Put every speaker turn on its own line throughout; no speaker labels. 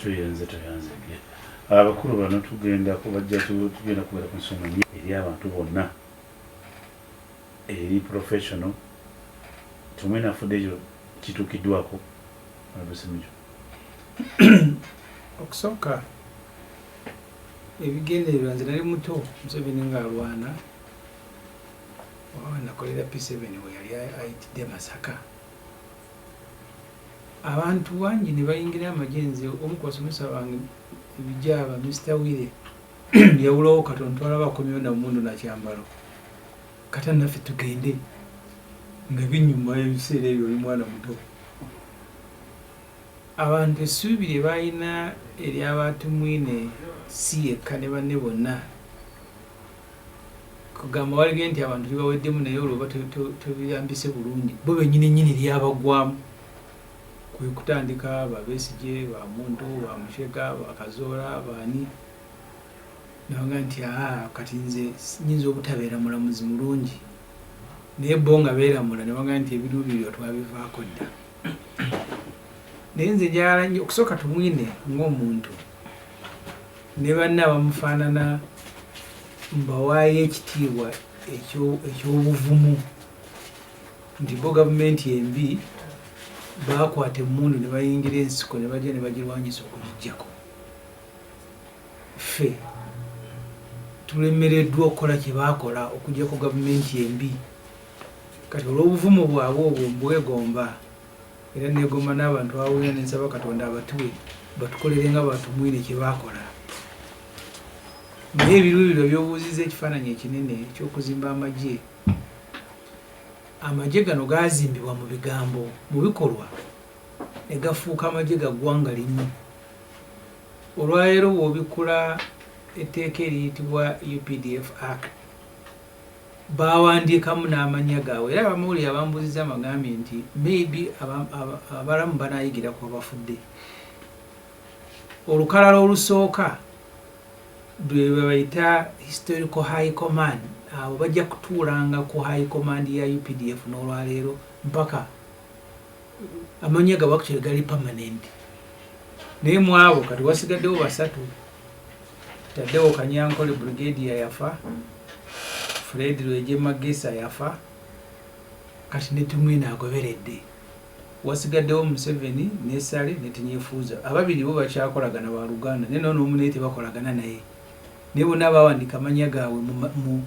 tuyenze abakulu bano tugenda kubajja tugenda kubera ku nsonga nnyo eri abantu bonna eri professional tumwe nafudde ekyo kituukiddwako Hon.Semujju.
Okusooka ebigendererwa nze nali muto Museveni ng'alwana nakolera P7 we yali ayitidde Masaka. Abantu bangi ne bayingira amajenzi omu ku basomesa bange ebijaba Mr. Wile yawulawo Katonda twala bakomyewo na mundu nakyambalo kata naffe tugende nga binyuma ebiseera ebyo oli mwana muto. Abantu essuubi lye balina eri abatumwine si yekka ne banne bonna kugamba walige nti abantu libaweddemu naye olwoba tobiyambise bulungi bo bennyini lyabagwamu kwe kutandika Besigye Muntu Mushega Kazola baani naga nti kati nze nyinza obutabeera mulamuzi mulungi naye bo nga beera mula ne baga nti ebiruubiriro twabivaako dda. Naye nze njagala nnyo okusooka tumwine ng'omuntu ne banne abamufaanana mbawaayo ekitiibwa eky'obuvumu nti bo gavumenti embi bakwata emmundu ne bayingira ensiko ne bajja ne bagirwanyisa okugijjako. Ffe tulemereddwa okukola kye baakola okuggyako gavumenti embi kati olw'obuvumu bwabwe obwo mbwegomba era negomba n'abantu bawulira nensaba Katonda abatuwe batukolere nga batumwine kye baakola. Naye ebiruubiriro by'obuuziza ekifaananyi ekinene eky'okuzimba amagye gano gaazimbibwa mu bigambo mu bikolwa ne gafuuka amagye ga ggwanga limu. Olwaleero bw'obikula etteeka eriyitibwa UPDF Act bawandiikamu n'amannya gaabwe era abamawulire abambuuziza bagambye nti maybe abalamu banaayigira ku abafudde. Olukalala olusooka lwe bayita historical high command abo bajja kutuulanga ku high command ya UPDF n'olwaleero mpaka amannya gaabwe actually gali permanent. Naye mu abo kati wasigaddewo basatu taddewo Kanyankole Brigadier yafa, Fred Lweje Magesa yafa, kati ne tumwine agoberedde. Wasigaddewo Museveni ne Sale ne Tinyefuuza. Ababiri bo bakyakolagana ba Luganda naye n'omu naye tebakolagana naye. Naye bonna baawandika amannya gaabwe mu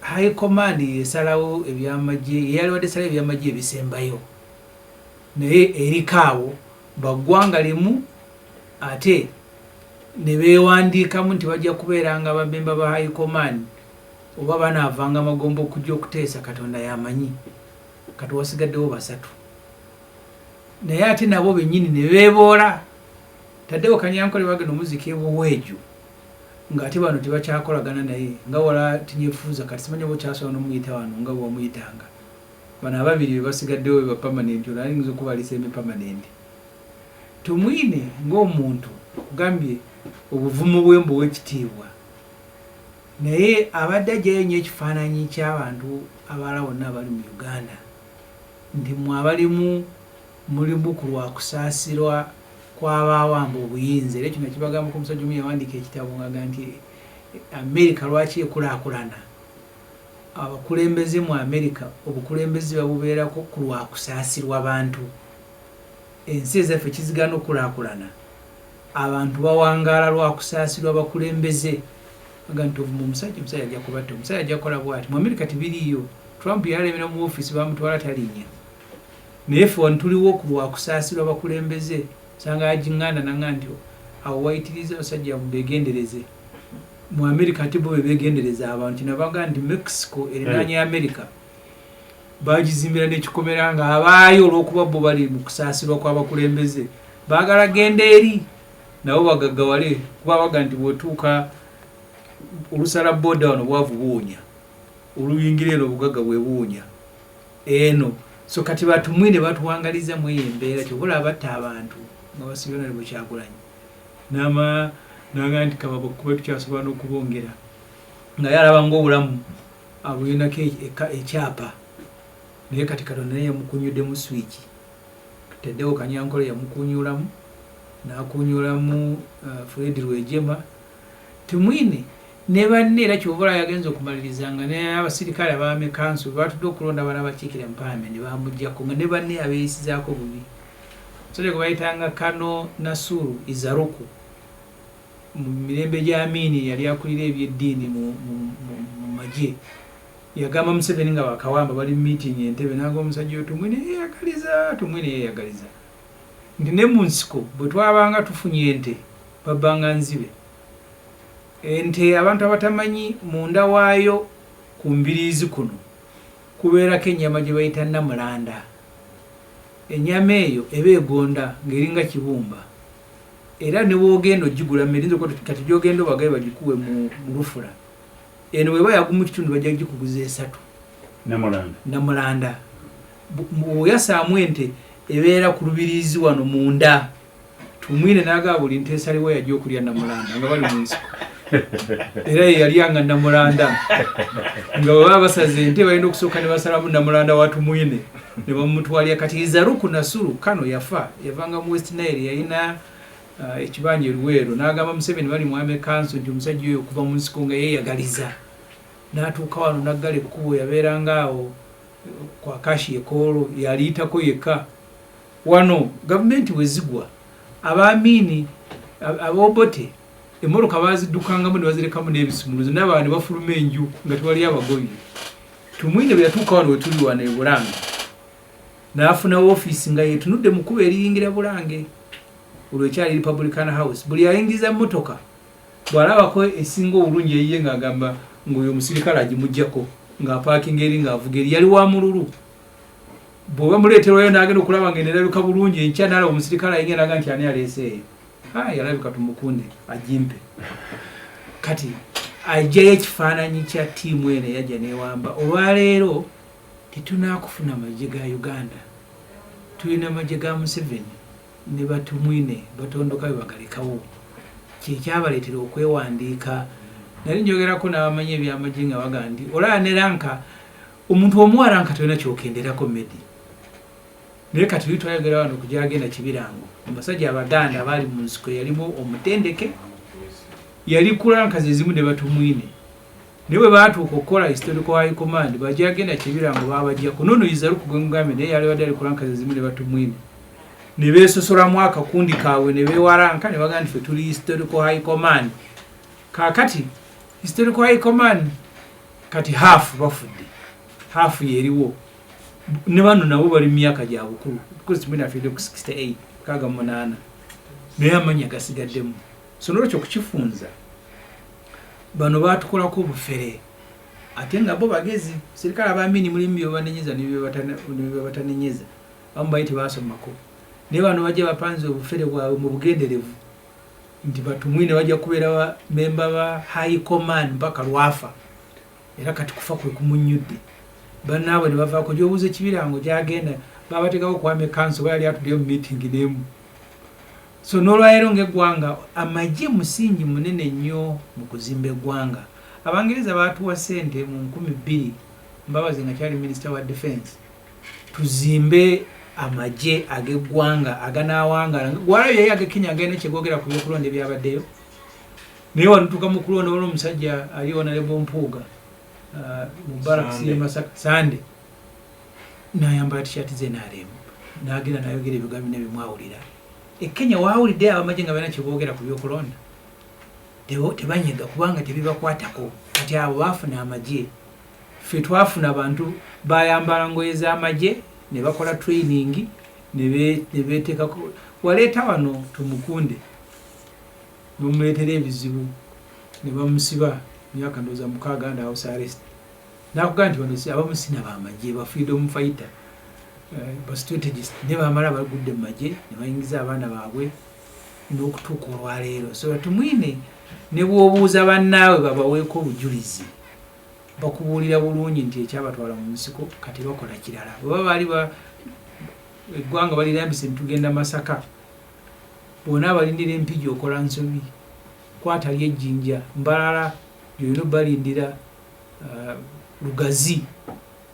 high command esalawo ebyamagye yali wadde esalawo ebyamagye ebisembayo naye erikaawo baggwanga limu ate ne beewandiikamu nti bajja kubeeranga babemba ba high command oba banaavanga amagombo okujja okuteesa Katonda yamanyi. Kati wasigaddewo basatu naye ate nabo bennyini ne beeboola taddewo Kanyankole bagenda omuzika ebuweeju ng'ate bano tebakyakolagana naye nga wala Tinyefuuza kati simanyi oba okyasobola n'omuyita wano nga bw'omuyitanga. Bano ababiri be basigaddewo be permanent olwo ayinza okubalisa permanent. Tumwine ng'omuntu ogambye obuvumu bwe mbuwa ekitiibwa naye abadde ajjayo nnyo ekifaananyi ky'abantu abalala bonna abali mu Uganda nti mwe abalimu mulimu ku lwakusaasirwa kw'abawamba obuyinza. Era kino kibagamba ku musajja omu yawandiika ekitabo ngaga nti Amerika lwaki ekulaakulana abakulembeze mu Amerika obukulembeze babubeerako ku lwakusaasirwa bantu. Ensi ezaffe kizigaana okulaakulana abantu bawangaala lwakusaasirwa bakulembeze aga nti ovuma omusajja ajja kubatta omusajja ajja kukola bw'ati. Mu Amerika tibiriiyo. Trump yalemera mu ofiisi bamutwala talinya naye ffe wano tuliwo ku lwakusaasirwa bakulembeze. Sanga ajinganda nanga nti awo wayitiriza abasajja begendereze mu Amerika ate bo begendereza abantu nabaga nti Mexico erinaanya Amerika bagizimbira n'ekikomera nga abaayo olw'okuba bo bali mu kusaasirwa kw'abakulembeze baagala genda eri nabo bagaggawale kuba baga nti bw'otuuka olusala boda wano bwavu buwunya oluyingira eno obugagga bwe buwunya eno. So kati batumwine batuwangaliza mu eyo embeera kyobola abatta abantu nga basibira ne Kyagulanyi naga nti kababa kuba tukyasobola n'okubongera nga yalaba ng'obulamu abuyinako ekyapa naye kati Katonda naye yamukunyuddemu swiki. Teddewo Kanyankole yamukunyulamu n'akunyulamu Fred Rwejema Tumwine ne banne era kyobula yagenza okumalirizanga ne abasirikale abaame kansu batudde okulonda bana bakiikira mpaame ne bamujjako nga ne banne abeeyisizaako bubi sole kubayitanga Kano Nasuru Izaruku mu mirembe gya Amini yali akulira ebyeddiini mu magye yagamba Museveni nga bakawamba bali meeting Entebbe n'agamba omusajja Tumwine yeeyagaliza nti ne mu nsiko bwe twabanga tufunye ente babbanga nzibe ente abantu abatamanyi munda waayo ku mbiriizi kuno kubeerako ennyama gye bayita Namulanda ennyama eyo eba egonda ng'eringa kibumba era ne bwogenda ogigula mmerinzi kati gyogenda obagaye bagikuwe mu lufula eno bweba yagumu kitundu bajja gikuguza 3 Namulanda bw'oyasaamu ente ebeera ku lubiriizi wano munda Tumwine n'agaba buli nte esaliwo yajja okulya Namulanda nga bali mu nsiko era yalyanga Namulanda nga baba basaze ente balina okusooka ne basalamu Namulanda wa Tumwine ne bamutwalya kati Izaruku Nasuru Kano yavanga mu West Nile yalina ekibanja Luweero n'agamba Museveni bali mwame kanso nti omusajja oyo okuva mu nsiko nga yeeyagaliza n'atuuka wano naggala ekkubo yabeeranga awo kwa Kashi Ekolo yaliyitako yekka wano gavumenti wezigwa abaamini abobote emmotoka baziddukangamu ne bazirekamu n'ebisumuluzo n'abantu ne bafuluma enju nga tewali abagobi Tumwine bwe yatuuka wano wetuli wano e Bulange n'afuna woofiisi nga yetunudde mu kkubo eriyingira Bulange olwo ekyali Republican House buli ayingiza mmotoka bw'alabako esinga obulungi eyiye ng'agamba ng'oyo omusirikale agimuggyako ng'apaakinga eri ng'avuga eri yali wa mululu bw'oba muleeterwayo n'agenda okulaba ng'enerabika bulungi enkya n'alaba omusirikale ayingira n'aga nti ani aleeseeyo yalabika tumukunde agimpe kati ajjayo ekifaananyi kya ttiimu eno eyajja neewamba olwaleero tetunaakufuna magye ga Uganda tulina amagye ga Museveni ne Batumwine batondoka bwe bagalekawo kyekyabaleetera okwewandiika nali njogerako n'abamanyi ebyamagye nga baga nti olaba ne ranka omuntu omuwaranka tolina kyokenderako medi naye kati tuli twayogera wano kujagenda Kibirango omusajja Abaganda abaali mu nsiko yalimu omutendeke yali kuranka zezimu ne Batumwine naye bwe baatuuka okukola historical high command bajagenda Kibirango babajjako nono Izaruku gwe mugambe naye yali badde ali kuranka zezimu ne Batumwine ne beesosolamu akakundi kaabwe ne beewaranka ne bagamba nti ffe tuli historical high command kaakati historical high command kati hafu bafudde hafu yeriwo ne bano nabo bali mu myaka gya bukulu because Tumwine afidde ku 68 8 naye amanyi agasigaddemu so n'olwekyo okukifunza bano baatukolako obufere ate nga bo bagezi serikale abaamini mulimu byebanenyeza ne byebatanennyeza abamu bayi tebaasomako naye bano bajja bapanze obufere bwabwe mu bugenderevu nti Batumwine bajja kubeera memba ba high command mpaka lwafa era kati kufa kwe kumunnyudde bannaabwe ne bavaako gy'obuuza Kibirango gyagenda babateekako Kwame Kanso bayali atuddeyo mu meeting n'emu so n'olwaleero ng'eggwanga amagye musingi munene nnyo mu kuzimba eggwanga Abangereza baatuwa ssente mu 2000 Mbabazi nga kyali Minister wa Defense tuzimbe amagye ag'eggwanga aganaawangala gwalayo yali ag'Ekenya agenda kyegogera ku byokulonda ebyabaddeyo naye wanutuuka mu kulonda waliwo omusajja ali Hon. Mpuuga Mubarak siye Masaka Sande n'ayambala t-shirt ze n'alemu n'agenda n'ayogera ebigambo bino bimwawulira Kenya waawulidde abamagye nga balina kyeboogera ku byokulonda tebanyega kubanga tebibakwatako kati abo baafuna amagye ffe twafuna abantu bayambala ngoye z'amagye ne bakola training ne beeteekako waleeta wano Tumukunde n'omuleetera ebizibu ne bamusiba myaka ndowooza 6 and house arrest n'akugamba nti bano abamu sina bamagye ba freedom fighter ba strategist ne bamala bagudde mu magye ne bayingiza abaana baabwe n'okutuuka olwaleero so Tumwine ne bw'obuuza bannaawe babaweeko obujulizi bakubuulira bulungi nti ekyabatwala mu nsiko kati bakola kirala bwe baali eggwanga balirambise ntugenda Masaka bona abalindira empigi okola nsobi kwatali ejjinja Mbalala byolina balindira Lugazi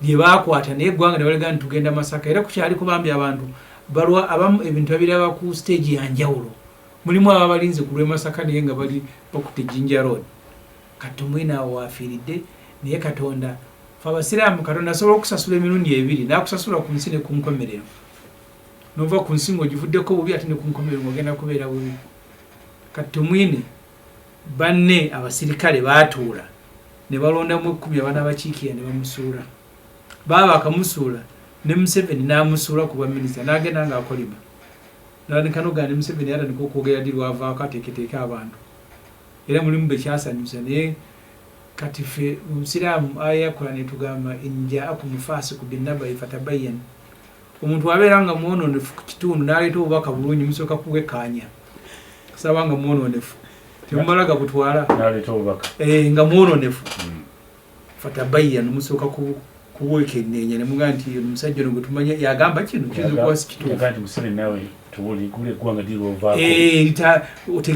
lye baakwata naye eggwanga ne balega ntugenda Masaka era kukyali kubambya abantu balwa abamu ebintu babiraba ku stage ya njawulo mulimu abalinze ku lw'Masaka naye nga bali bakutte Jinja Road kati mwina wafiiridde naye Katonda fa abasiraamu Katonda asobola okusasula emirundi ebiri n'akusasula ku nsi ne ku nkomerero nova ku nsi ng'ogivuddeko bubi ate ne ku nkomerero ng'ogenda kubeera bubi kati mwine banne abasirikale baatuula ne balondamu 10 abaana abakiikira ne bamusuula baba akamusuula ne Museveni n'amusuula ku bwa minisita n'agenda ng'akolima n'anikanoga ne Museveni yala niko kwogera ddi lwavaako ateeketeeke abantu era mulimu bekyasanyusa naye kati ffe omusiraamu ayakola ne tugamba injaakum faasiqun binnabain fatabayyan omuntu abeera nga mwononefu ku kitundu n'aleeta obubaka bulungi musooka kuwekkaanya kusaba nga mwononefu temumala gabutwala
n'aleeta obubaka
nga mwononefu fatabayyan musooka kuwekenneenya ne mugamba nti omusajja ono gwe tumanya yagamba kino kiyinza okuba si kituufu
nti Museveni nawe tubuligula eggwanga lirwovaako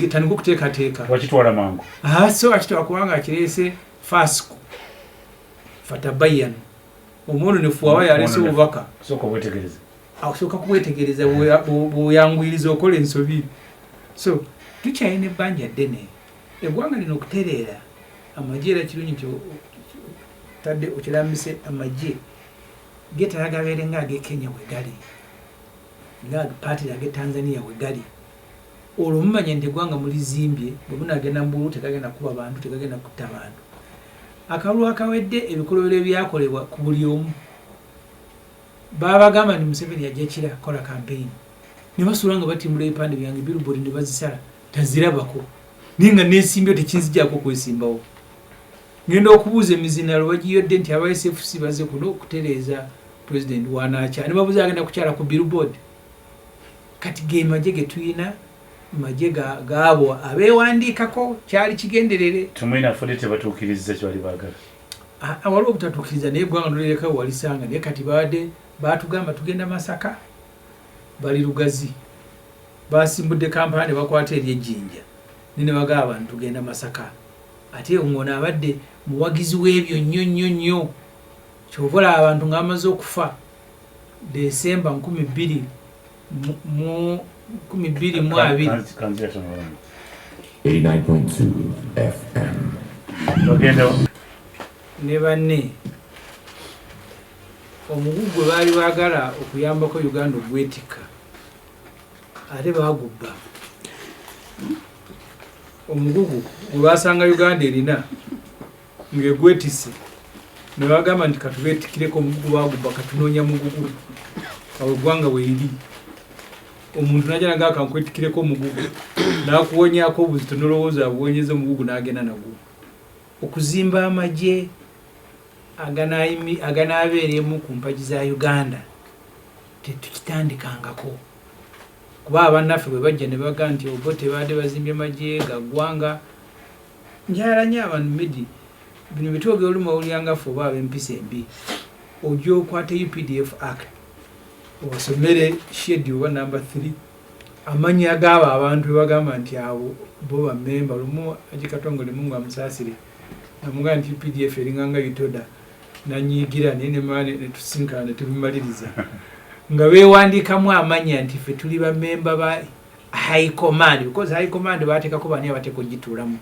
tandika okuteekateeka
wakitwala mangu
so akitwala kubanga akireese faasiku fatabayyan omwononefu waba yaleese obubaka
osooka
kubwetegereza bw'oyanguyiriza okola ensobi so tukyalina ebbanja ddene eggwanga lino okutereera amagye era kirungi nti tadde okirambise amagye getagabeere ng'ag'e Kenya bwe gali ng'agapatira ag'e Tanzania bwe gali olwo mumanya nti eggwanga mulizimbye bwe bunagenda mu bululu tegagenda kuba bantu tegagenda kutta bantu akalulu akawedde ebikolobero ebyakolebwa ku buli omu babagamba nti Museveni yajja kira kola campaign ne basuula nga batimbula ebipande byange billboard ne bazisala tazirabako naye nga neesimbyo tekinzijjako kwesimbawo ngenda okubuuza emizinalo bagiyodde nti aba SFC baze kuno okutereeza president wanakya ne babuuza agenda kukyala ku billboard kati ge magye ge tuyina magye gaabo abeewandiikako kyali kigenderere
tumwina fode tebatuukiriza kyali baagala
waliwo obutatuukiriza naye eggwanga nolireka walisanga naye kati baadde baatugamba tugenda Masaka bali Lugazi basimbudde kampala ne bakwata ery'ejjinja ne bagamba abantu tugenda Masaka ate ngono abadde muwagizi w'ebyo nnyo kyovola abantu ng'amaze okufa Desemba 2022
89.2 FM
ne banne omugugu gwe baali baagala okuyambako Uganda ogwetikka ate baagubba omugugu gwe basanga Uganda erina ng'egwetise ne bagamba nti katubeetikireko omugugu baagubba katunoonya mugugu awo eggwanga weeri omuntu najja naga akankwetikireko omugugu n'akuwonyaako obuzito nolowooza abuwonyeza omugugu n'agenda nagwo okuzimba amagye aganaabeeremu ku mpagi za Uganda tetukitandikangako kuba abannaffe bwe bajja ne baga nti obo tebaadde bazimbye magye gaggwanga njalanya abantu midi bino bitwogera olumu owulyangaffe oba ab'empisa embi ojja okwata UPDF Act osomere shedi oba number 3 amanya g'abo abantu bwe bagamba nti abo bo bammemba lumu agikatongole Mungu amusaasire namuga nti UPDF eringanga yutoda nanyigira nenemane netusinkana netubimaliriza nga beewandiikamu amanya nti ffe tuli bammemba ba high command because high command baateekako bani abateeka ogituulamu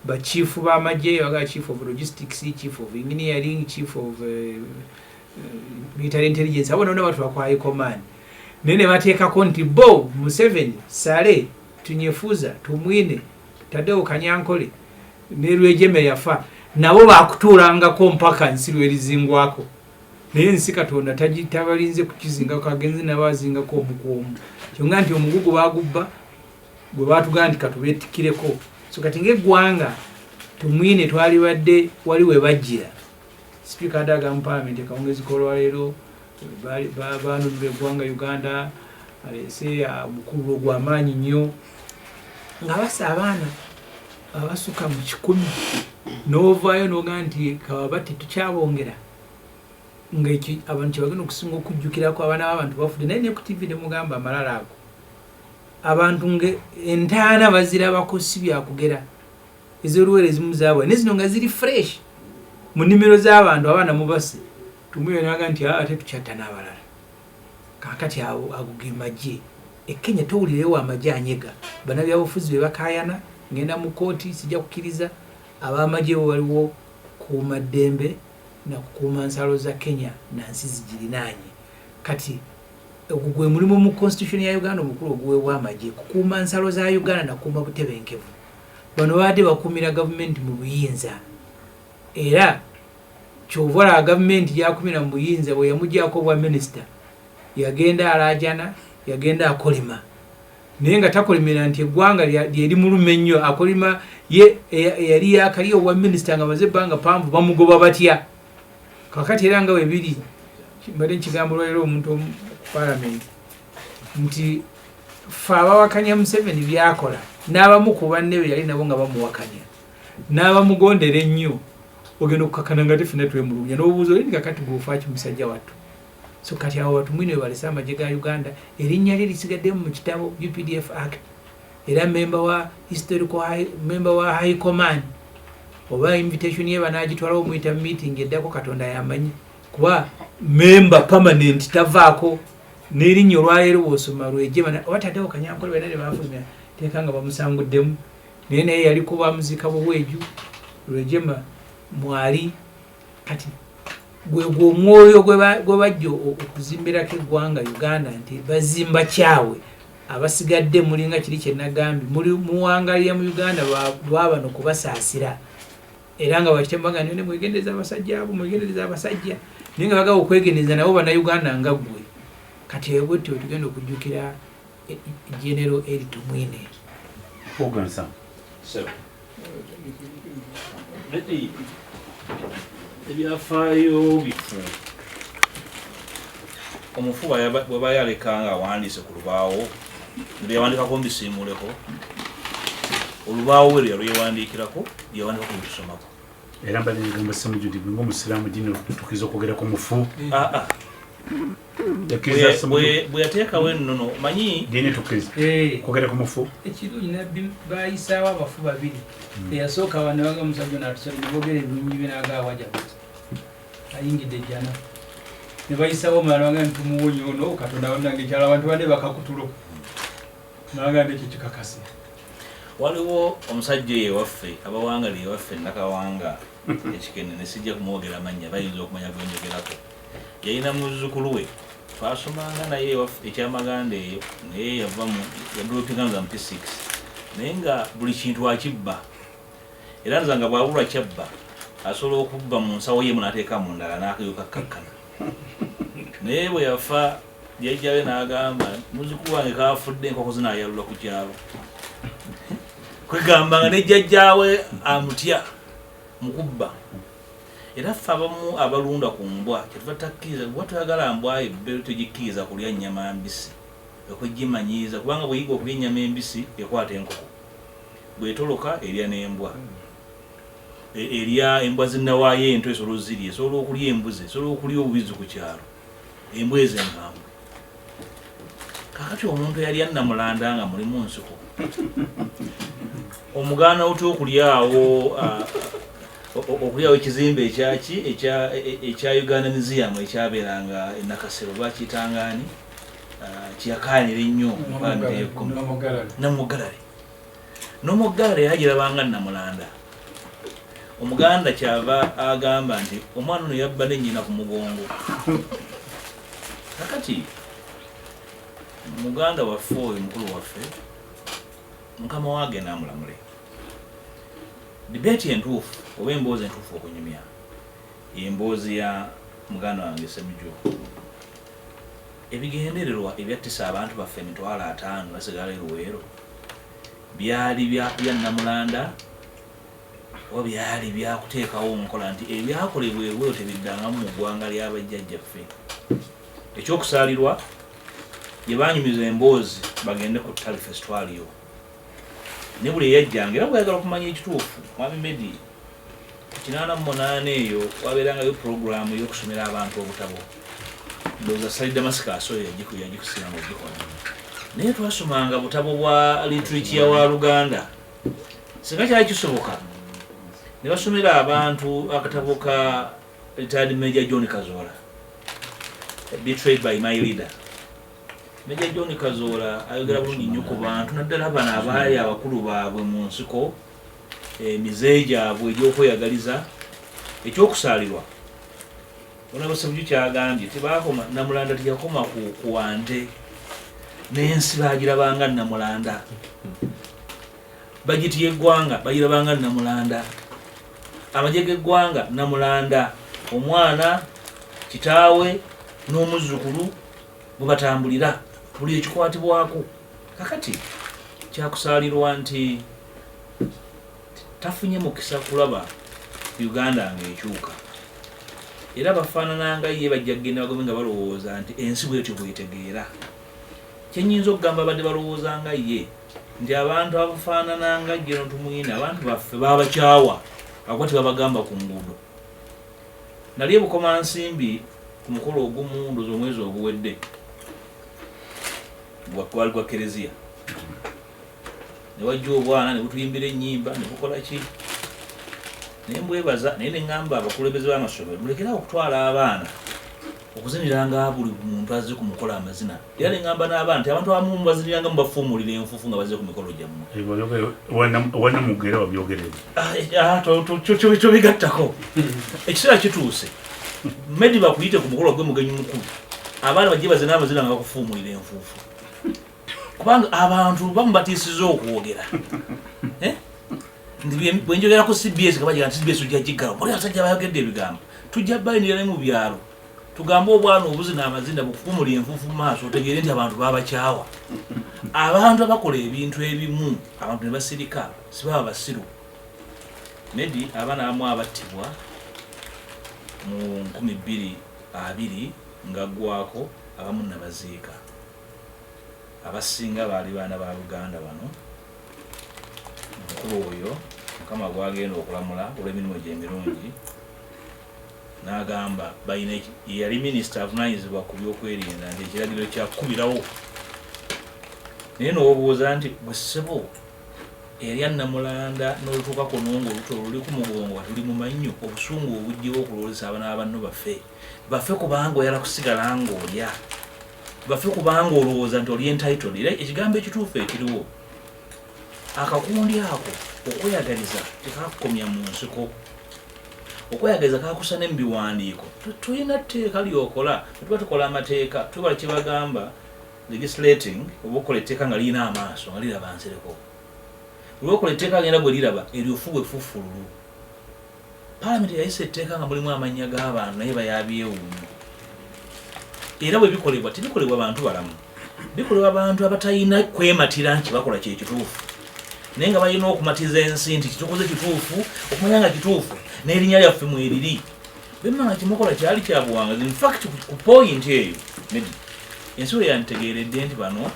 bachifu b'amagye baga chief of logistics, chief of engineering, chief of military intelligence abo none batu bakwa high command nene bateekako nti bo Museveni Sale tunyefuza tumwine Tadeo Kanyankole ne Lwejeme yafa nabo bakutuulangako mpaka nsi lwerizingwako naye nsi Katonda tabalinze kukizinga kagenzi nabazingako omukuomu kyonga nti omugugu bagubba gwe batugamba nti katubeetikireko so kati ng'eggwanga tumwine twali badde wali we bajjira Speaker Daga mu Parliament kawungezi kolwaleero baanudde eggwanga Uganda alese mukulu gw'amaanyi nnyo nga basa abaana abasuka mu 10 n'ovaayo n'ogamba nti kawaba tetukyabongera ng'eki abantu kyebagenda okusinga okujjukirako abaana b'abantu bafudde naye ne ku TV ne mugamba amalala ago abantu entaana bazirabako si byakugera ez'oluwere ezimu zaabwe ne zino nga ziri fresh mu nnimiro z'abantu abaana mubase tumuyo naga nti ate tukyatta n'abalala kaakati ago ge magye e Kenya towulirewo amagye anyega bannabyabufuzi be bakayana ngenda mu kooti sijja kukkiriza ab'amagye waliwo kuuma ddembe na kukuuma nsalo za Kenya nansi zigirinaanye kati ogwo gwe mulimu mu constitution ya Uganda omukulu oguweebwa amagye kukuuma nsalo za Uganda na kukuuma butebenkevu bano baadde bakuumira gavumenti mu buyinza era kyovola gavumenti yakumira mu buyinza bwe yamugyako bwa minisita yagenda alajana yagenda akolima naye nga takolimira nti eggwanga lyeri mulume nnyo akolima ye yali yakali obwa minisita nga maze ebbanga panvu bamugoba batya kakati era nga webiri mbadde nkigambo lwaliro omuntu parliament nti fe abawakanya Museveni byakola n'abamu ku banne be yali nabo nga bamuwakanya n'abamugondera ennyo ogenda okukakana nga tefuna twemulugunya n'obuuza oli kakati bw'ofaaki musajja wattu so kati awo watu mwine balese amagye ga Uganda erinnya lye lisigaddemu mu kitabo UPDF Act era member wa High Command oba invitation ye banagitwalawo muyita meeting eddako Katonda yamanyi kuba member permanent tavaako n'erinnya olwaleero bw'osoma lwejema wataddeko Kanyankole bena ne bafulumya teeka nga bamusanguddemu naye naye yali kuba muzika bweju lwejema mwali kati gwe omwoyo gwe bajja okuzimbirako eggwanga Uganda nti bazimba kyawe abasigadde mulinga kiri kye nagambye muwangalira mu Uganda lwabano kubasaasira era nga bakitembanga ne mwegendeza abasajja abo mwegendeza abasajja naye nga baga okwegendeza nabo bannayuganda nga ggwe kati ebwetyo tugenda okujjukira General Eritu Mwine
Ogansa
so ebyafaayo bifu omufuba bweba yalekanga awandiise ku lubaawo byewandikako mbisiimuleko olubaawo we lyewandiikirako lyewandikako mutusomako
era mbadde ngamba Semujju ndi ng'omusiraamu dini tukiza okwogera ku mufu
bwe yateekawo ennono manyi
dini tukiza okwogera ku mufu
ekirungi nabbi bayisaawo abafu babiri eyasooka bano baga musajja n'atusali ne boogera ebirungi bye n'agaawaja ayingidde ejjana ne bayisaawo omulala baga ntumuwonyi ono Katonda wanange ekyalo abantu bane bakakutulo nabaga ndekyo kikakase
waliwo omusajja ewaffe abawangali ewaffe nakawanga ekikene ne sijja kumwogera amannya bayinza okumanya gwenjogerako yalina muzzukulu we twasomanga naye ewaffe ekyamaganda eyo naye yava yadulopingamuza mu P6 naye nga buli kintu akibba era nza nga bwabulwa kyabba asobola okubba mu nsawo ye munateeka mu ndala n'akayuka kakkana naye bwe yafa jjajjawe n'agamba muzzukulu wange kaafudde enkoko zinaayalula ku kyalo kwegamba nga ne jjajjaawe amutya mukubba era ffe abamu abalunda ku mbwa kyetuva takkiriza kuba tuyagala mbwa ebbe tugikkiriza kulya nnyama mbisi okwegimanyiiza kubanga bweyiga okulya ennyama embisi ekwata enkoko bwetoloka erya n'embwa erya embwa zinnawaayo ento esobola ozirya esobola okulya embuzi esobola okulya obubizi ku kyalo embwa ezo enkambwe kakati omuntu yali annamulanda nga mulimu nsiko omugaana otya okulyawo okulyawo ekizimbe ekya Uganda Museum ekyabeeranga enakasero bakiyitangani kiyakaanira ennyo Namugalale yagirabanga Namulanda omuganda kyava agamba nti omwana ono yabba n'ennyina ku mugongo kakati muganda waffe oyo mukulu waffe mukama waage n'amulamule debate entuufu oba emboozi entuufu okunyumya emboozi ya muganda wange Semujju ebigendererwa ebyattisa abantu baffe emitwalo 5 basigala eruweero byali bya Namulanda oba byali byakuteekawo nkola nti ebyakolebwa eruweero tebiddangamu mu ggwanga ly'abajjajjaffe ekyokusaalirwa gye banyumiza emboozi bagende ku ttale fesitwaliyo ne buli eyajjanga era bwayagala okumanya ekituufu mwami Medi 88 eyo wabeerangayo puroguramu y'okusomera abantu obutabo ndowooza Sali Damascus oyo yagikusiranga ogikola naye twasomanga butabo bwa literature wa Luganda singa kyali kisoboka ne basomera abantu akatabo ka retired Major John Kazola Betrayed by My Leader Meja John Kazola ayogera bulungi nnyo ku bantu naddala bano abaali abakulu baabwe mu nsiko emize gyabwe egy'okweyagaliza ekyokusaalirwa. Hon.Semujju kyagambye tebakoma Namulanda teyakoma ku wante n'ensi baagirabanga Namulanda, bagiti y'eggwanga bagirabanga Namulanda, amagye g'eggwanga Namulanda, omwana kitaawe n'omuzzukulu bwe batambulira buli ekikwatibwako. Kakati kyakusaalirwa nti tafunye mukisa kulaba Uganda ng'ekyuka, era bafaanana nga ye bajja kugenda bagombe nga balowooza nti ensi bwetyo bwetegeera. Kyenyinza okugamba badde balowooza nga ye nti abantu abafaanana nga Jeno Tumuyina abantu baffe babakyawa akwati babagamba ku nguudo. Nali ebukomansimbi ku mukolo ogumu ndoza omwezi oguwedde gwali gwa Kereziya, ne wajja obwana ne butuyimbira ennyimba ne bukola ki, naye mbwebaza naye ne ŋŋamba abakulembeze b'amasomero mulekera okutwala abaana okuziniranga buli muntu azze ku mukolo amazina, era ne ŋŋamba n'abaana nti abantu abamu baziniranga mubafuumulira enfufu nga bazze ku mikolo gyammwe.
Wanamugera wabyogereza
kyobigattako ekiseera kituuse medi bakuyite ku mukolo gwe mugenyi mukulu abaana bajje bazina amazina nga bakufuumulira enfuufu, kubanga abantu bamubatiisiza okwogera. Bwenjogera ku CBS kabagira nti CBS ojja giggala muli abasajja bayogedde ebigambo tujja bayinira ne mu byalo tugambe obwana obuzina amazina bukufuumulira enfuufu mu maaso otegeere nti abantu babakyawa. Abantu abakola ebintu ebimu abantu ne basirika sibaba basiru. Medi abaana abamu abattibwa mu 2020 ngaggwako abamu nabaziika, abasinga baali baana ba Luganda bano. Omukulu oyo Mukama gwagenda okulamula olw'emirimu gye emirungi n'agamba balina yali minisita avunaanyizibwa ku byokwerinda nti ekiragiro kyakubirawo. Naye n'obuuza nti bwe ssebo erya Namulanda n'olutuuka kuno ng'oluto luli ku mugongo tuli mu mannyo obusungu obujjewo okuloolesa abaana banno baffe kubanga oyala kusigala ng'olya, baffe kubanga olowooza nti oli entitled. Era ekigambo ekituufu ekiriwo akakundi ako okweyagaliza tekakukomya mu nsiko, okweyagaliza kakusa ne mu biwandiiko. Tulina tteeka lyokola, tuba tukola amateeka tuba kibagamba legislating, oba okola etteeka nga lirina amaaso nga liraba nsereko. Buli okola etteeka agenda bwe liraba eryofu bwe fufululu. Paalamenti yayisa etteeka nga mulimu amannya g'abantu naye bayabyewuunya. Era bwe bikolebwa tebikolebwa bantu balamu, bikolebwa abantu abatalina kwematira nti bakola kyekituufu, naye nga balina okumatiza ensi nti kitukoze kituufu, okumanya nga kituufu n'erinnya lyaffe mweriri. Bemanga kimukola kyali kya buwangazi. In fact ku point eyo ensi we yantegeeredde nti bano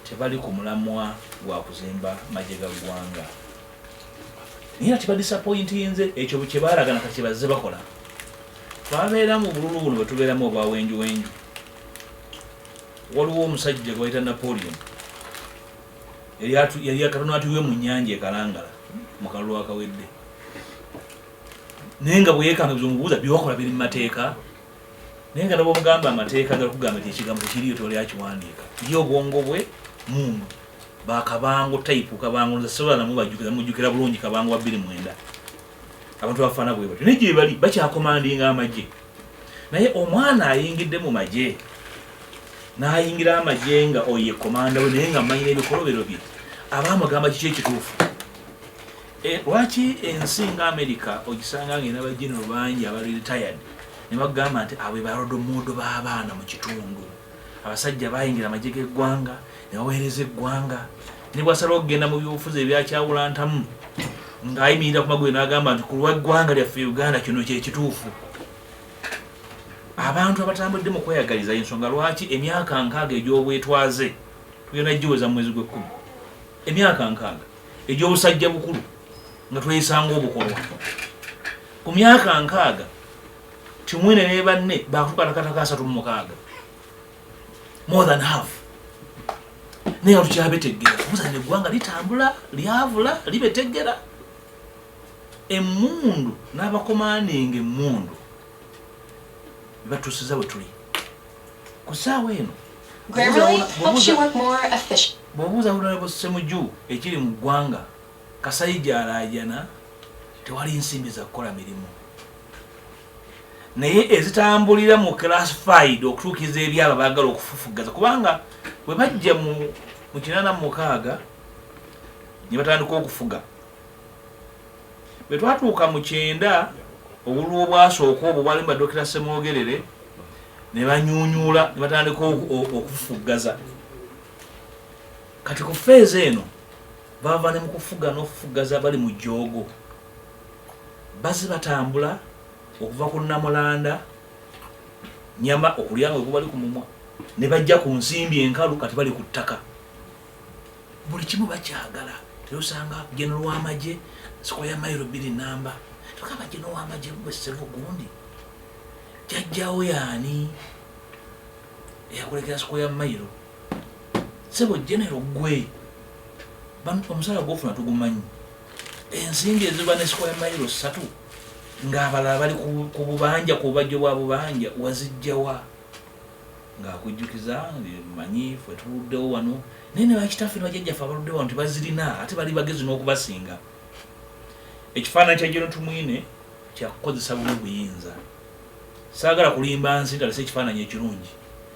tebali ku mulamwa gwa kuzimba magye ga ggwanga. Naye ati badisappointinze ekyo kye baalagana kati bazze bakola. Twabeera mu bululu buno bwe tubeeramu obwa wenju. Waliwo omusajja gwe bayita Napoleon yali akatono atuwe mu nnyanja ekalangala mu kalulu akawedde, naye nga bwe yeekanga bizomubuuza byewakola biri mu mateeka, naye nga nabomugamba amateeka galukugamba nti ekigambo tekiriyo toli akiwandiika. Ye obwongo bwe mundu bakabango taipu kabango zasobola namu bajjukira bulungi kabango wa 29 abantu bafaana bwe batyo naye gye bali bakyakomandinga amagye. Naye omwana ayingidde mu magye n'ayingira amagye nga oye komanda we naye nga amanyira ebikolobero bye abaamugamba kiki ekituufu. Lwaki ensi nga America ogisanga ng'erina bagenero bangi abali retired ne bagamba nti abo barodomodo b'abaana mu kitundu, abasajja bayingira amagye g'eggwanga ne baweereza eggwanga, ne bwasalawo okugenda mu byobufuzi ebyakyawulantamu ng'ayimirira ku magwe n'agamba nti ku lw'eggwanga lyaffe Uganda kino kyekituufu. Abantu abatambudde mu kweyagaliza ensonga lwaki emyaka 6 egy'obwetwaze tugenda giweza mu mwezi gw'Ekkumi, emyaka 6 egy'obusajja bukulu nga tweyisanga obukolwa. Ku myaka 6 Tumwine ne banne bakutuka nakataka 36, more than half. Naye tukyabeteggera omuzanyo eggwanga litambula lyavula libeteggera. Emmundu n'abakomaninga emmundu batusiza bwe tuli ku ssaawa eno
Grammarly helps you work more efficient.
Bw'obuuza Hon. Semujju ekiri mu ggwanga kasayija alaajana tewali nsimbi za kukola mirimu naye ezitambulira mu classified okutuukiza ebyaba baagala okufufugaza kubanga bwe bajja mu 86 ne batandika okufuga bwe twatuuka mu 9 obululu obwasooka obwo bwali mu Dr. Semwogerere ne banyuunyuula ne batandika okufufugaza kati ku feezi eno bava ne mu kufuga n'okufugaza bali mu jjoogo bazzi batambula okuva ku Namulanda nyama okulyanga bwe bali ku mumwa ne bajja ku nsimbi enkalu kati bali ku ttaka buli kimu bakyagala teosanga General w'amagye Square Mile 2 namba tukaba General w'amagye bwe Sserufu gundi jajjawo yaani eyakulekera Square Mile sebo General gwe bantu omusala gwofuna tugumanyi ensimbi eziba ne Square Mile 3 ng'abalala bali ku bubanja ku bubajjo bwa bubanja wazijjawa ng'akujjukiza manyi fwe tuluddewo wano naye ne bakitaffe ne bajjajjaffe abaluddewo wano tebazirina ate bali bagezi n'okubasinga ekifaananyi kya John Tumwine kyakukozesa bubi buyinza saagala kulimba nsi talese ekifaananyi ekirungi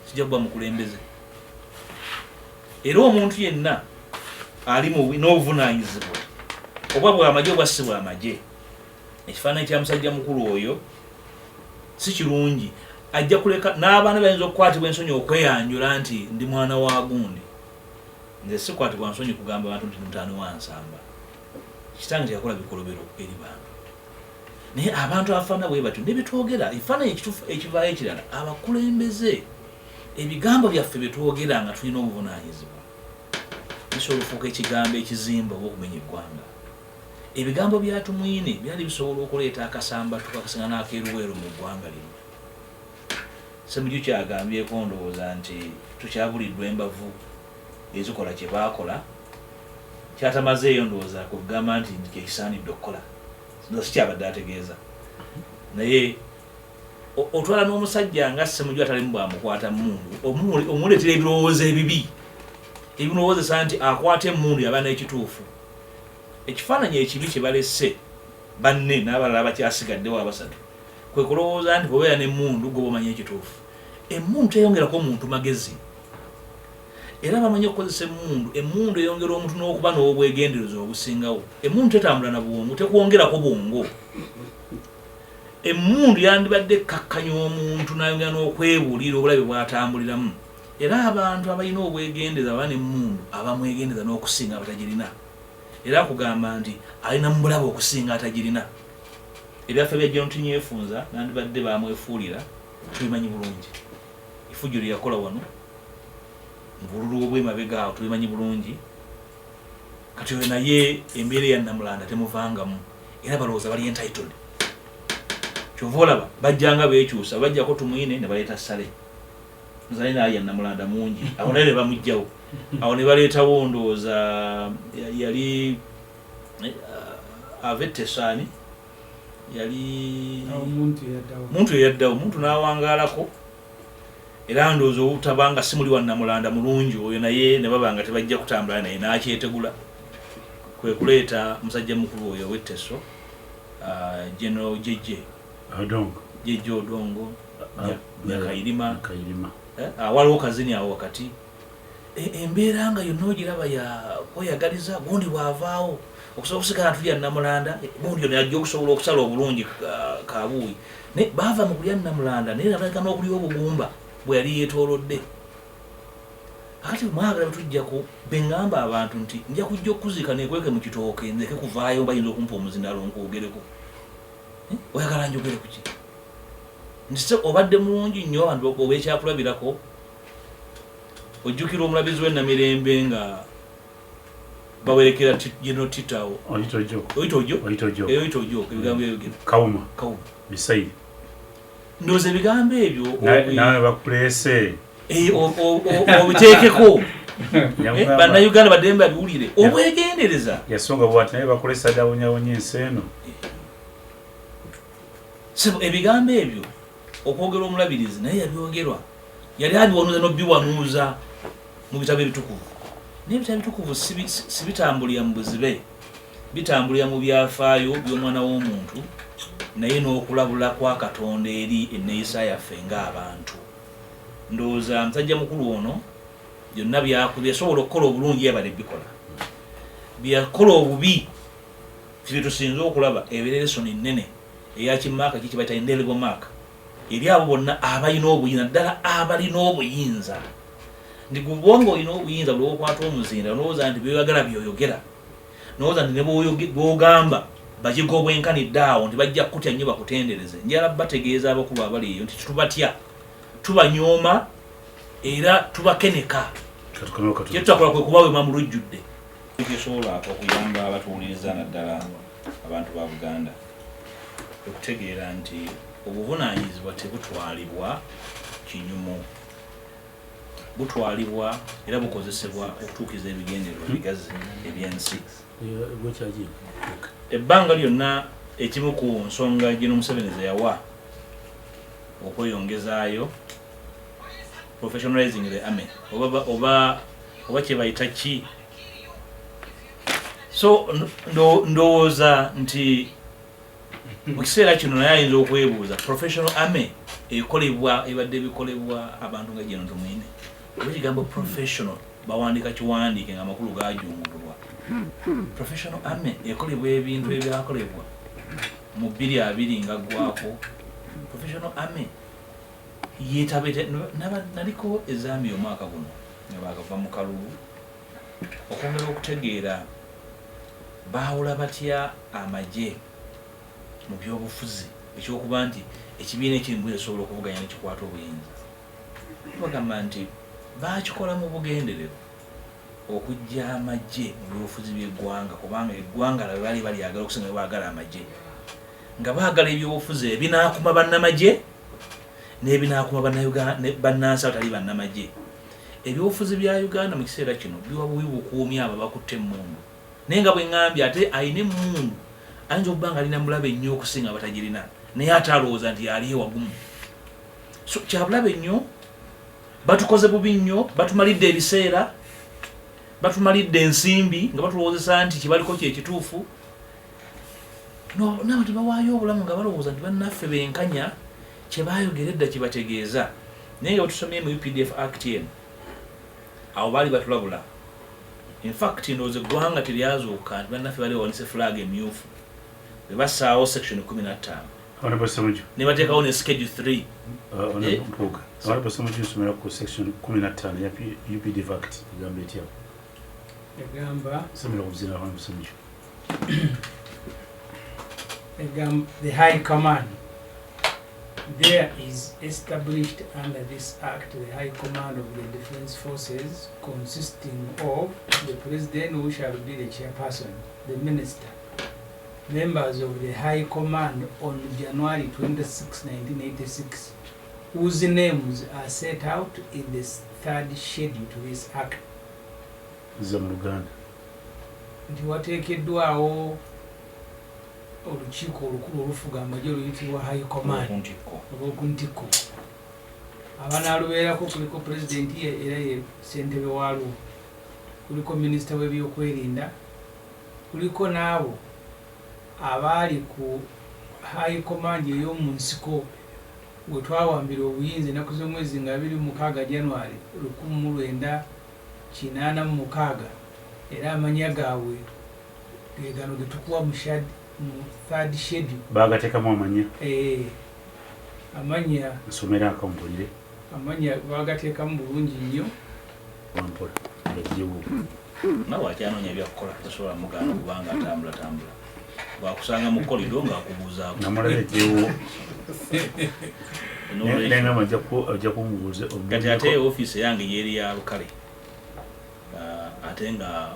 kijja kuba mukulembeze era omuntu yenna ali n'obuvunaanyizibwa oba bw'amagye oba si bw'amagye ekifaananyi kya musajja mukulu oyo si kirungi ajja kuleka n'abaana bayinza okukwatibwa ensonyi okweyanjula nti ndi mwana wa gundi nze sikwatibwa nsonyi kugamba abantu nti mutaani wa nsamba kitange teyakola bikolobero eri bantu naye abantu abafaana bwe batyo ne betwogera ekifaananyi ekituufu ekivaayo ekirala abakulembeze ebigambo byaffe bye twogera nga tulina obuvunaanyizibwa bisobola okufuuka ekigambo ekizimba oba okumenya eggwanga ebigambo bya Tumwine byali bisobola okuleeta akasamba tukakasinga n'akeeruweero mu ggwanga lino Semujju kyagambyeko ndowooza nti tukyabuliddwa embavu ezikola kye baakola kyatamazeeyo ndowooza kugamba nti kyekisaanidde okukola sikyabadde ategeeza naye otwala n'omusajja nga Semujju atalimu bwamukwata mmundu omuleetera ebirowoozo ebibi ebimulowoozesa nti akwata emmundu yaba n'ekituufu ekifaananyi ekibi kye balese banne n'abalala bakyasigaddewo abasatu kwe kulowooza nti bwebeera n'emmundu gwe bamanya ekituufu emmundu teyongerako omuntu magezi era bamanyi okukozesa emmundu eyongera omuntu n'okuba n'obwegendereza obusingawo emmundu tetambula na bwongo tekwongerako bwongo emmundu yandibadde ekkakkanya omuntu n'ayongera n'okwebuulira obulabe bw'atambuliramu era abantu abalina obwegendereza baba n'emmundu abamwegendereza n'okusinga abatagirina era kugamba nti alina mu bulabe okusinga atagirina ebyaffe bya John tinyefunza nandibadde bamwefuulira tubimanyi bulungi ifujjo lye yakola wano mbululu obw'emabega awo tubimanyi bulungi kati we naye embeera ya Namulanda temuvangamu era balowooza bali entitled kyova olaba bajjanga beekyusa bajjako Tumwine ne baleeta Ssale nzali naye ya Namulanda mungi awo naye ne bamugjawo awo ne baleetawo ndowooza yali Avettesani yali muntu eyaddawo muntu n'awangaalako era ndowooza obutabanga si muli wa Namulanda mulungi oyo naye ne babanga tebajja kutambula naye n'akyetegula kwe kuleeta musajja mukulu oyo Wetteso General Jeje Odongo Nyakayirima waliwo kazini awo wakati embeera nga yonna ogiraba ya kweyagaliza gundi bw'avaawo okusobola okusigala tulya Namulanda gundi yonna yajja okusobola okusala obulungi kabuuyi naye baava mu kulya Namulanda naye nabaleka n'okulya obugumba bwe yali yeetoolodde akati mwagala betujjako bengamba abantu nti nja kujja okuzika nekweke mu kitooke nzeke kuvaayo bayinza okumpa omuzindalo nkwogereko oyagala njogere kuki nti obadde mulungi nnyo abantu oba ekyakulabirako ojjukira omulabizi w'Namirembe nga bawerekera General Titawo Oyitojo ebigambo ebyo
Kawuma Bisayiri
ndowooza ebigambo ebyo
nawe bakuleese
obiteekeko bannayuganda baddembe babiwulire obwegendereza
yasonga bwati naye bakulesa dawunyawonya ensi eno
ebigambo ebyo okwogera omulabirizi naye yabyogerwa yali abiwanuuza n'obiwanuuza mu bitabo ebitukuvu n'ebitabo ebitukuvu sibitambulira mu buzibe bitambulira mu byafaayo by'omwana w'omuntu naye n'okulabula kwa Katonda eri enneeyisa yaffe ng'abantu. Ndowooza musajja mukulu ono byonna byasobola okukola obulungi yabadde bikola byakola obubi fye tusinze okulaba ebireesoni nnene eyakimaaka kikibaita indelible mark eri abo bonna abalina obuyinza ddala abalina obuyinza ndi gubongo olina obuyinza buli okwata omuzinda n'olowooza nti byoyagala byoyogera n'olowooza nti ne bwogamba bakiga obwenkanidde awo nti bajja kukutya nnyo bakutendereze njala bategeeza abakulu abali eyo nti tubatya tubanyooma era tubakeneka kyetutakola kwe kubawema mu lujjudde ekisobola okuyamba abatuwuliriza naddala abantu ba Buganda okutegeera nti obuvunaanyizibwa tebutwalibwa kinyumu butwalibwa era bukozesebwa okutuukiza ebigendererwa ebigazi ebyensi. Ebbanga lyonna ekimu ku nsonga gino Museveni ze yawa okweyongezaayo professionalizing the army oba kye bayita ki so ndowooza nti mu kiseera kino naye ayinza okwebuuza professional army ekolebwa ebadde bikolebwa abantu nga gino tumwine ekigambo professional bawandika kiwandiike nga amakulu gajungulwa professional army ekolebwa ebintu ebyakolebwa mu 2 nga gwako professional army yetabete naliko ezambi omwaka guno nga bagava mu kalulu okwongera okutegeera baawula batya amagye mu byobufuzi ekyokuba nti ekibiina ekirimu esobola okuvuganya nekikwata obuyinza bagamba nti bakikola mu bugenderero okujja amagye mu byobufuzi by'eggwanga kubanga eggwanga labe bali balyagala okusinga baagala amagye nga baagala ebyobufuzi ebinaakuma bannamagye n'ebinaakuma bannansi abatali bannamagye. Ebyobufuzi bya Uganda mu kiseera kino biwa bubi bukuumi abo bakutte emmundu naye nga bwe ŋŋambye ate ayina emmundu ayinza okuba nga alina mulabe nnyo okusinga abatagirina naye ate alowooza nti yali ewagumu. So kyabulabe nnyo batukoze bubi nnyo batumalidde ebiseera batumalidde ensimbi nga batulowoozesa nti kibaliko kyekituufu nabo tebawaayo obulamu nga balowooza nti bannaffe benkanya kyebayogera edda kibategeeza naye nga batusomye mu UPDF Act eno awo baali batulabula. In fact ndowooza eggwanga teryazuuka nti bannaffe bali bawanise flag emyufu bwe bassaawo section 15 ne bateekawo ne schedule 3
Mpuuga Hon.Mathias Mpuuga nsomera ku section 15 ya UPDF Act egamba etya
egamba
somera obuzira Hon.Mathias Mpuuga
the High Command. There is established under this Act the High Command of the Defence Forces, consisting of the President, who shall be the chairperson, the Minister, members of the High Command on January 26, 1986, whose names are set out in the 3rd schedule to this Act.
Zamuganda.
Nti wateekeddwawo olukiiko olukulu olufuga amagye oluyitibwa High Command olw'okuntiko abanaalubeerako kuliko pulezidenti era ye ssentebe waalwo kuliko minisita w'ebyokwerinda kuliko n'abo abaali ku High Command ey'omu nsiko bwe twawambira obuyinza ennaku z'omwezi nga 26 January 1986 era amanya gaabwe ge gano ge tukuwa mu 3rd schedule
bagateekamu amanya
amanya
nsomera akampulire
amanya bagateekamu bulungi nnyo
wampola ejiwu
nawe akyanoonya byakukola tasobola muganda kubanga atambula bwakusanga mu kolido ng'akubuuzaako
namulaba ejiwu nengamba ajja kumubuuza
kati ate ofiisi yange yeri ya lukale ate nga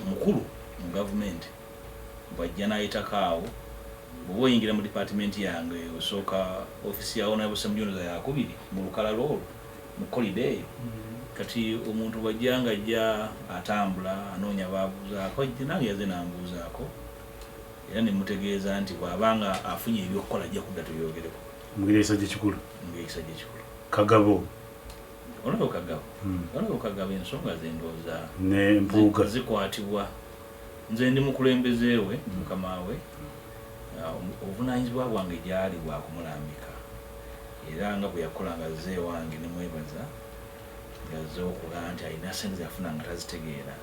mukulu mu gavumenti bwajja n'ayitako awo bw'oba oyingira mu department yange osooka ofiisi ya Hon.Semujju Nganda yakubiri mu lukala lwolwo mu kolido eyo kati omuntu bwajja nga ajja atambula anoonya baabuuzaako nange yaze nambuuzaako era ne mutegeeza nti bw'abanga afunye ebyokukola ajja kudda tuyogereko
mugire ekisajja ekikulu
ng'ekisajja ekikulu
Kagabo
olaba okagaba ensonga zendooza
ne Mpuuga
zikwatibwa nze ndi mukulembezeewe mukama we obuvunaanyizibwa bwange gyali bwa kumulambika era nga bwe yakola nga zze wange ne mwebaza ngazze okuga nti alina sente zafuna nga tazitegeera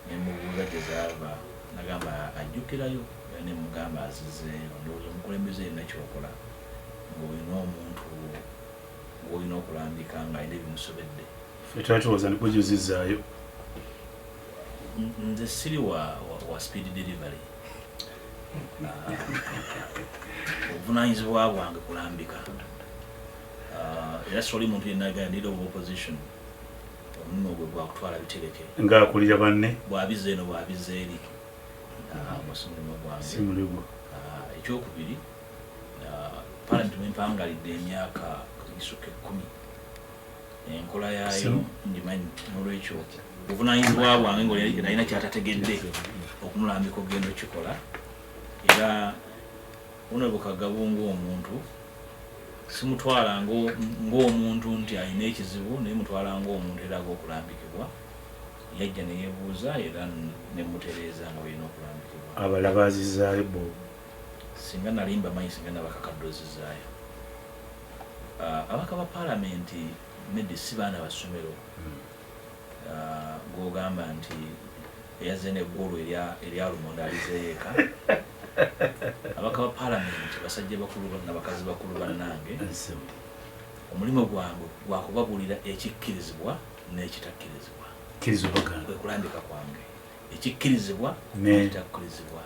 ne mubuuza gye zaava nagamba ajjukirayo ne mugamba azizeeyo ndowooza omukulembeze erina kyokola ng'olina omuntu gw'olina okulambika ng'alina ebimusobedde
twatuwoza ne kujuzizaayo
nze siri wa speed delivery obuvunaanyizibwa bwange kulambika era soli muntu yenna leader of opposition omulimu gwe gwakutwala bitereke
ng'akulira banne
bwabize eno bwabize eri mulimu gwange ekyokubiri parliament mempangalidde emyaka gisukka 10 enkola yaayo ngimanyi n'olwekyo obuvunaanyizibwa bwange ng'olina kyatategedde okumulambika okugenda okikola era unabukagabu ng'omuntu simutwala ng'omuntu nti alina ekizibu naye mutwala ng'omuntu era ag'okulambikibwa yajja ne yeebuuza era ne mutereeza nga balina okulambikibwa
abalabazizaayo bo
singa nali mbamanyi singa nabakakaddozizaayo abaka ba paalamenti maybe si baana basomero gw'ogamba nti eyazze neggulu erya lumonde alizeeka abaka ba paalamenti basajja bakulu nabakazi bakulu bannange omulimu gwange gwakubabulira ekikkirizibwa n'ekitakkirizibwa kwe kulambika kwange ekikkirizibwa n'ekitakkirizibwa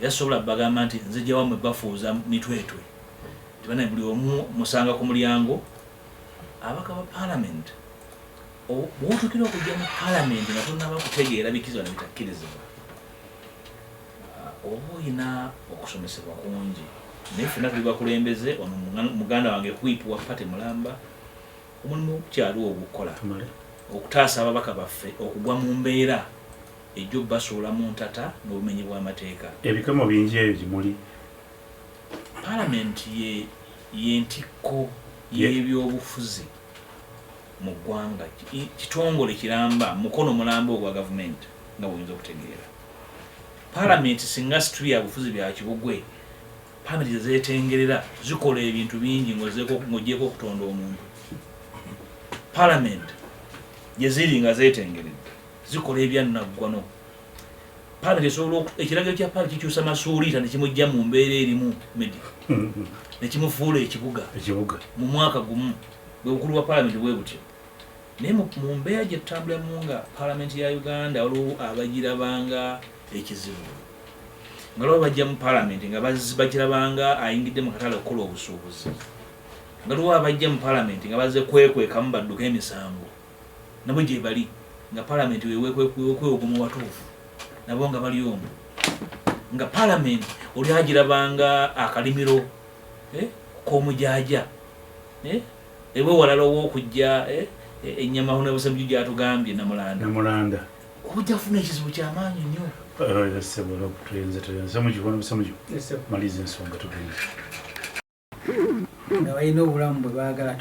era sobola bagamba nti nzija wamwe bafuuza mitwetwe tibana buli omu musanga ku mulyango abaka ba paalamenti bw'otuukira okujja mu paalamenti nga tonnaba kutegeera bikkirizibwa nebitakkirizibwa oba olina okusomesebwa kungi naye ffenna tuli bakulembeze ono muganda wange kwipuwa pate mulamba omulimu kyaliwo ogukola okutaasa ababaka baffe okugwa mu mbeera ejjo basuula mu ntata n'obumenyi bw'amateeka
ebikamo bingi eyo gimuli
paalamenti yentikko y'ebyobufuzi mu ggwanga kitongole kiramba mukono mulamba ogwa gavumenti nga bw'oyinza okutegeera paalamenti singa situli ya bufuzi bya kibugwe paalamenti zezeetengerera zikola ebintu bingi ng'ogyeko okutonda omuntu paalamenti gye ziri nga zeetengeredde zikola ebyannaggwano paalamenti esobola ekiragiro kya paalamenti kikyusa masuuliita nekimujja mu mbeera erimu medi nekimufuula ekibuga mu mwaka gumu bwe bukulu bwa paalamenti bwe butyo naye mu mbeera gye tutambulamu nga paalamenti ya Uganda waliwo abagirabanga ekizibu nga lwo bajja mu paalamenti nga bagirabanga ayingidde mu katale okukola obusuubuzi nga lwo abajja mu paalamenti nga bazze kwekwekamu badduka emisango nabo gye bali nga paalamenti wewekwegoma watuufu nabo nga bali omwo nga paalamenti oli agirabanga akalimiro k'omujaaja ewewalala ow'okujja ennyama Hon.Semujju gyatugambye namulanda okujja kufuna ekizibu kyamaanyi nnyo
sebola okutuyenza Semujju maliza ensonga tugenda
nga balina obulamu bwe baagala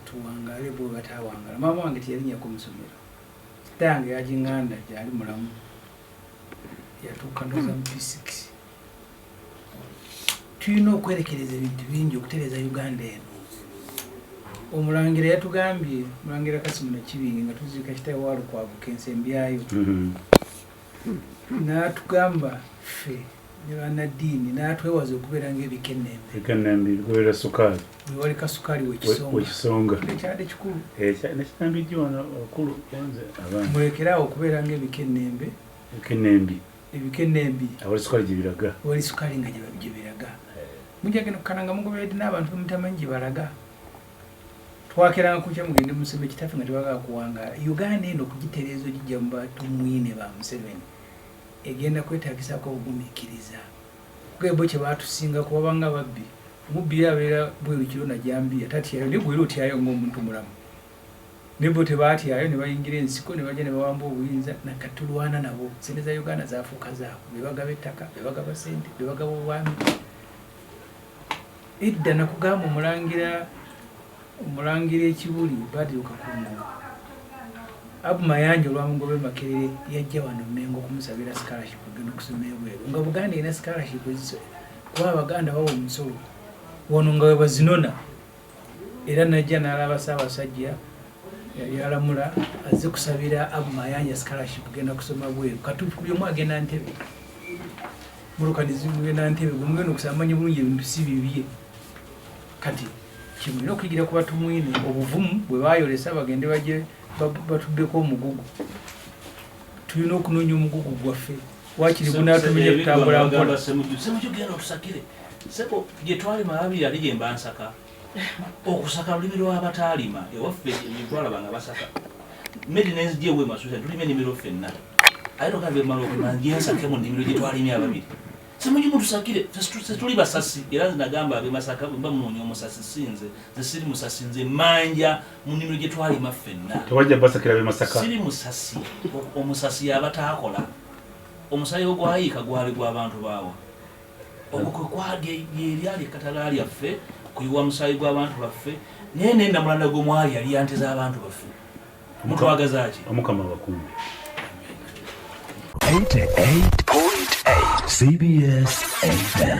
tuwangale bwe batawangala maama wange teyalinyako musomero kitange yaji Nganda gyali mulamu yatuuka ndoza mu P6 tulina okwerekereza ebintu bingi okutereeza Uganda eno omulangira yatugambye mulangira Kasimu Nakibinge nga tuziika kitaawe wa Lukwabuka ensembyayo n'atugamba ffe ne bannaddiini n'atwewaza okubeera ng'ebikenembe
bigobera sukaali
wewali kasukaali wekisonga ekyade kikulu
nekinambijiwana okulu
mulekeraawo okubeera ng'ebikenembe ebikenembi
awali sukaali gyebiraga
wali sukaali nga gyebiraga mujagenda kukananga mugoberedde n'abantu bemutamanyi gye balaga twakeranga kukya mugende musebe kitaffe nga tebagala kuwangala Uganda eno okugitereeza ogijja mu batumwine ba Museveni egenda kwetagisako obugumiikiriza gwebo kye batusinga kubanga babbi omubbi abeera bweru kiro na jambiya tatyayo ne bweru otyayo ng'omuntu mulamu nebo tebaatyayo ne bayingira ensiko ne bajja ne bawamba obuyinza nakatulwana nabo sente za Uganda zaafuuka zaabo bebagaba ettaka bebagaba sente bebagaba obwami edda nakugamba omulangira omulangira ekibuli badiruka kungo Abu Mayanja olwamugobe Makerere yajja wano Mengo kumusabira scholarship ogenda okusoma ebweru nga Buganda ina scholarship eziso kuba Abaganda bawo omusolo wono nga webazinona era najja n'alaba Ssaabasajja yalamula azze kusabira Abu Mayanja scholarship ogenda kusoma bweru katuufu buli omu agenda Ntebe mulukanizi mugenda Ntebe gumugenda okusamanya bulungi ebintu si bibye kati kimulina okuyigira ku batumwine obuvumu bwe bayolesa bagende bajje batuddeko omugugu tulina okunoonya omugugu gwaffe wakiri gunatumire kutambula mpola
Semujju genda otusakire sebo gye twalima abiri ali gye mbansaka okusaka lulimi lw'abataalima ewaffe twalabanga basaka medinezi gye we masusa tulime ennimiro ffenna aye tokave mala okumanya gyensake mu nnimiro gye twalimye ababiri Semujju mutusakire tuli basasi era nagamba abe Masaka bamunoonya omusasi sinze ze siri musasi nze manja mu nnimiro gye twalima ffenna
tewajja basakira be Masaka
siri musasi omusasi yabataakola omusayi ogwayiika gwali gw'abantu baawo ogwo kwe kwali eryali ekkatala lyaffe kuyiwa musayi gw'abantu baffe naye n'endamulanda gw'omwali yali yanteza abantu baffe mutwagazaaki
omukama bakumbi
88.8 CBS FM.